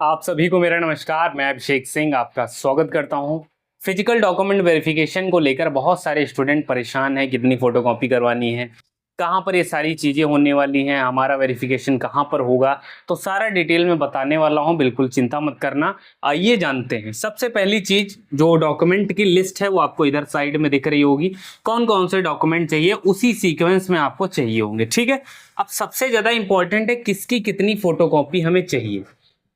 आप सभी को मेरा नमस्कार। मैं अभिषेक सिंह आपका स्वागत करता हूं। फिजिकल डॉक्यूमेंट वेरिफिकेशन को लेकर बहुत सारे स्टूडेंट परेशान हैं, कितनी फोटोकॉपी करवानी है, कहां पर ये सारी चीज़ें होने वाली हैं, हमारा वेरिफिकेशन कहां पर होगा। तो सारा डिटेल में बताने वाला हूं, बिल्कुल चिंता मत करना। आइए जानते हैं। सबसे पहली चीज़, जो डॉक्यूमेंट की लिस्ट है वो आपको इधर साइड में दिख रही होगी। कौन कौन से डॉक्यूमेंट चाहिए उसी सीक्वेंस में आपको चाहिए होंगे, ठीक है। अब सबसे ज़्यादा इंपॉर्टेंट है किसकी कितनी फोटोकॉपी हमें चाहिए,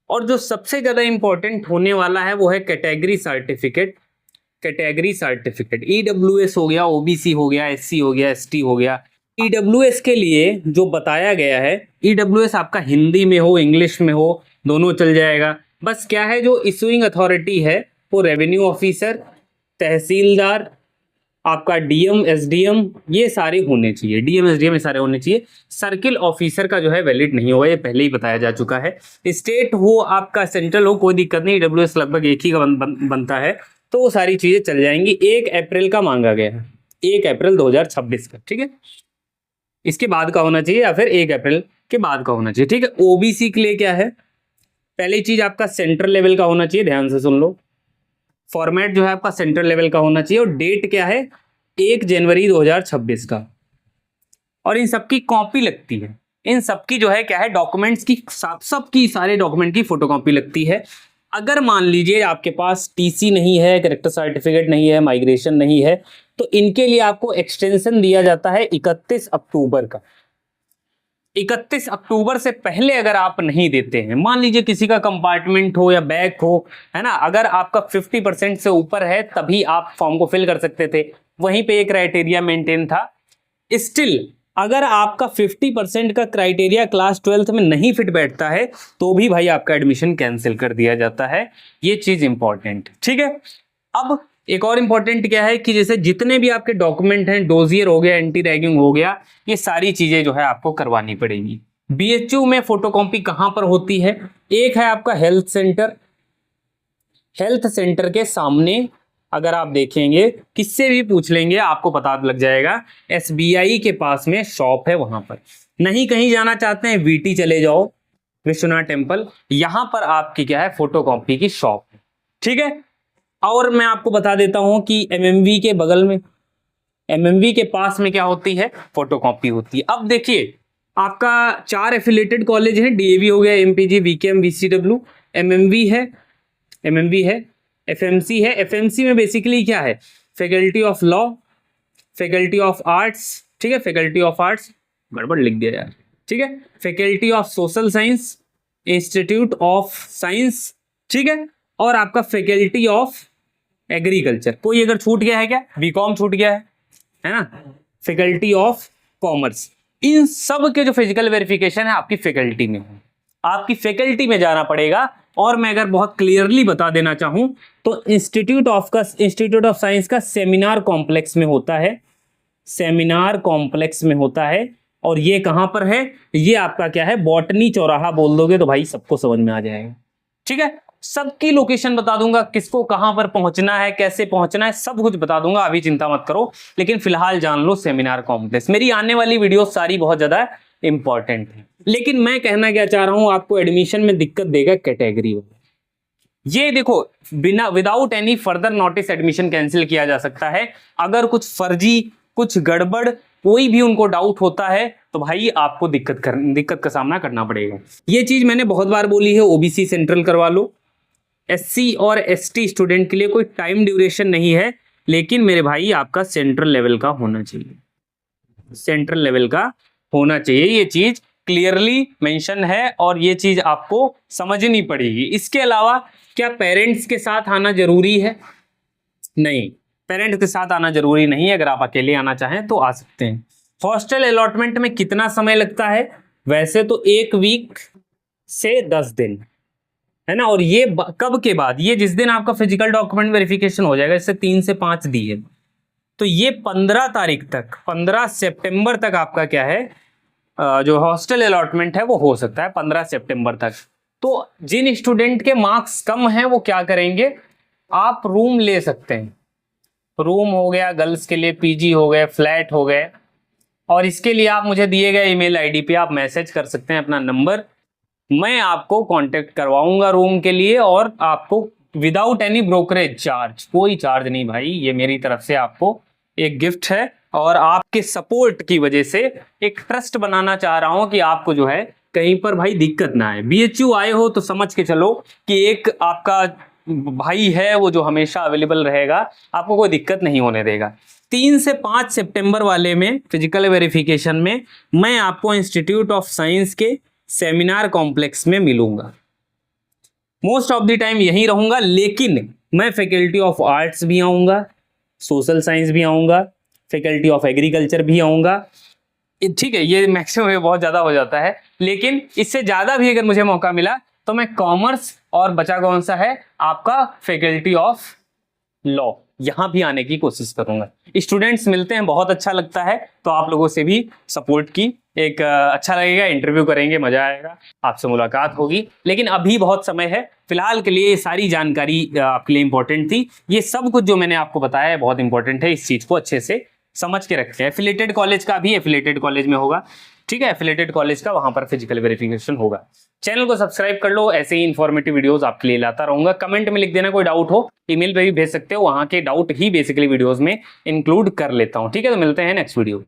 और जो सबसे ज्यादा इंपॉर्टेंट होने वाला है वो है category certificate. Category certificate EWS हो गया, ओबीसी हो गया, एससी हो गया, एसटी हो गया। ईडब्ल्यूएस के लिए जो बताया गया है, ईडब्ल्यूएस आपका हिंदी में हो इंग्लिश में हो दोनों चल जाएगा। बस क्या है, जो इशूइंग अथॉरिटी है वो रेवेन्यू ऑफिसर, तहसीलदार, आपका डीएम एसडीएम, ये सारे होने चाहिए। डीएम एसडीएम ये सारे होने चाहिए। सर्किल ऑफिसर का जो है वैलिड नहीं होगा, ये पहले ही बताया जा चुका है। स्टेट हो आपका सेंट्रल हो, कोई दिक्कत नहीं, डब्ल्यूएस लगभग एक ही का बनता है, तो वो सारी चीजें चल जाएंगी। 1 अप्रैल का मांगा गया है, 1 अप्रैल 2026 का, ठीक है। इसके बाद का होना चाहिए या फिर 1 अप्रैल के बाद का होना चाहिए, ठीक है। ओबीसी के लिए क्या है, पहली चीज आपका सेंट्रल लेवल का होना चाहिए, ध्यान से सुन लो। फॉर्मेट जो है आपका सेंट्रल लेवल का होना चाहिए, और डेट क्या है, 1 जनवरी 2026 का। और इन सबकी कॉपी लगती है, इन सबकी जो है क्या है, डॉक्यूमेंट्स की सबकी सारे डॉक्यूमेंट की फोटोकॉपी लगती है। अगर मान लीजिए आपके पास टीसी नहीं है, कैरेक्टर सर्टिफिकेट नहीं है, माइग्रेशन नहीं है, तो इनके लिए आपको एक्सटेंशन दिया जाता है 31 अक्टूबर का। 31 अक्टूबर से पहले अगर आप नहीं देते हैं, मान लीजिए किसी का कंपार्टमेंट हो या बैग हो, है ना, अगर आपका 50% से ऊपर है तभी आप फॉर्म को फिल कर सकते थे, वहीं पे एक क्राइटेरिया मेंटेन था। स्टिल अगर आपका 50% का क्राइटेरिया क्लास 12th में नहीं फिट बैठता है तो भी भाई आपका एडमिशन कैंसिल कर दिया जाता है। ये चीज इंपॉर्टेंट, ठीक है। अब एक और इंपॉर्टेंट क्या है कि जैसे जितने भी आपके डॉक्यूमेंट हैं, डोजियर हो गया, एंटी रैगिंग हो गया, ये सारी चीजें जो है आपको करवानी पड़ेगी। बीएचयू में फोटोकॉपी कहां पर होती है, एक है आपका हेल्थ सेंटर। हेल्थ सेंटर के सामने अगर आप देखेंगे, किससे भी पूछ लेंगे आपको पता लग जाएगा, एसबीआई के पास में शॉप है वहां पर। नहीं कहीं जाना चाहते हैं, वीटी चले जाओ, विश्वनाथ टेम्पल, यहां पर आपकी क्या है, फोटोकॉपी की शॉप है, ठीक है। और मैं आपको बता देता हूं कि एमएमवी के बगल में, एमएमवी के पास में क्या होती है, फोटोकॉपी होती है। अब देखिए आपका 4 एफिलेटेड कॉलेज है, डीएवी हो गया, एमपीजी, वीकेएम, वीसीडब्ल्यू, एमएमवी है, एमएमवी है, एफएमसी है। एफएमसी में बेसिकली क्या है, faculty of law, faculty of arts, ठीक है, फैकल्टी ऑफ आर्ट्स, गड़बड़ लिख दिया यार, ठीक है, faculty of social science, institute of science, ठीक है, और आपका फैकल्टी ऑफ एग्रीकल्चर। कोई अगर छूट गया है क्या, बीकॉम छूट गया है ना, फैकल्टी ऑफ कॉमर्स। इन सब के जो फिजिकल वेरिफिकेशन है आपकी फैकल्टी में है, आपकी फैकल्टी में जाना पड़ेगा। और मैं अगर बहुत क्लियरली बता देना चाहूं तो इंस्टीट्यूट ऑफ साइंस का सेमिनार कॉम्प्लेक्स में होता है, सेमिनार कॉम्प्लेक्स में होता है। और ये कहां पर है, ये आपका क्या है, बॉटनी चौराहा बोल दोगे तो भाई सबको समझ में आ जाएगा, ठीक है। सबकी लोकेशन बता दूंगा, किसको कहां पर पहुंचना है, कैसे पहुंचना है, सब कुछ बता दूंगा, अभी चिंता मत करो। लेकिन फिलहाल जान लो सेमिनार कॉम्प्लेक्स। मेरी आने वाली वीडियो सारी बहुत ज्यादा इंपॉर्टेंट है। लेकिन मैं कहना क्या चाह रहा हूं, आपको एडमिशन में दिक्कत देगा कैटेगरी वाला। ये देखो, बिना without any further notice admission cancel किया जा सकता है। अगर कुछ फर्जी, कुछ गड़बड़, कोई भी उनको डाउट होता है तो भाई आपको दिक्कत का सामना करना पड़ेगा। ये चीज मैंने बहुत बार बोली है, ओबीसी सेंट्रल करवा लो। एससी और एसटी स्टूडेंट के लिए कोई टाइम ड्यूरेशन नहीं है, लेकिन मेरे भाई आपका सेंट्रल लेवल का होना चाहिए, सेंट्रल लेवल का होना चाहिए। ये चीज क्लियरली मेंशन है और ये चीज आपको समझनी पड़ेगी। इसके अलावा क्या पेरेंट्स के साथ आना जरूरी है, नहीं, पेरेंट्स के साथ आना जरूरी नहीं है। अगर आप अकेले आना चाहें तो आ सकते हैं। हॉस्टल अलॉटमेंट में कितना समय लगता है, वैसे तो 1 वीक से 10 दिन है ना। और ये कब के बाद, ये जिस दिन आपका फिजिकल डॉक्यूमेंट वेरिफिकेशन हो जाएगा, इससे 3 से 5 दी है, तो ये 15 तारीख तक, 15 सितंबर तक आपका क्या है, जो हॉस्टल अलॉटमेंट है वो हो सकता है 15 सितंबर तक। तो जिन स्टूडेंट के मार्क्स कम हैं वो क्या करेंगे, आप रूम ले सकते हैं। रूम हो गया गर्ल्स के लिए, पीजी हो गए, फ्लैट हो गए, और इसके लिए आप मुझे दिए गए ईमेल आईडी पे आप मैसेज कर सकते हैं अपना नंबर, मैं आपको कांटेक्ट करवाऊंगा रूम के लिए, और आपको विदाउट एनी ब्रोकरेज चार्ज, कोई चार्ज नहीं भाई, ये मेरी तरफ से आपको एक गिफ्ट है। और आपके सपोर्ट की वजह से एक ट्रस्ट बनाना चाह रहा हूं कि आपको जो है कहीं पर भाई दिक्कत ना आए। बीएचयू आए हो तो समझ के चलो कि एक आपका भाई है वो जो हमेशा अवेलेबल रहेगा, आपको कोई दिक्कत नहीं होने देगा। 3 से 5 सितंबर वाले में फिजिकल वेरिफिकेशन में मैं आपको इंस्टीट्यूट ऑफ साइंस के सेमिनार कॉम्प्लेक्स में मिलूंगा। मोस्ट ऑफ द टाइम यहीं रहूंगा, लेकिन मैं फैकल्टी ऑफ आर्ट्स भी आऊंगा, सोशल साइंस भी आऊंगा, फैकल्टी ऑफ एग्रीकल्चर भी आऊंगा। ठीक है, ये मैक्सिमम बहुत ज़्यादा हो जाता है, लेकिन इससे ज़्यादा भी अगर मुझे मौका मिला तो मैं कॉमर्स और बचा कौन सा है आपका फैकल्टी ऑफ लॉ, यहाँ भी आने की कोशिश करूंगा। स्टूडेंट्स मिलते हैं, बहुत अच्छा लगता है, तो आप लोगों से भी सपोर्ट की एक अच्छा लगेगा, इंटरव्यू करेंगे, मजा आएगा, आपसे मुलाकात होगी। लेकिन अभी बहुत समय है, फिलहाल के लिए ये सारी जानकारी आपके लिए इंपॉर्टेंट थी। ये सब कुछ जो मैंने आपको बताया है बहुत इंपॉर्टेंट है, इस चीज़ को अच्छे से समझ के रखते हैं। एफिलेटेड कॉलेज का भी एफिलेटेड कॉलेज में होगा, ठीक है, एफिलेटेड कॉलेज का वहां पर फिजिकल वेरिफिकेशन होगा। चैनल को सब्सक्राइब कर लो, ऐसे ही इंफॉर्मेटिव वीडियोस आपके लिए लाता रहूंगा। कमेंट में लिख देना कोई डाउट हो, ईमेल पे भी भेज सकते हो, वहां के डाउट ही बेसिकली वीडियोस में इंक्लूड कर लेता हूं। ठीक है, तो मिलते हैं नेक्स्ट वीडियो।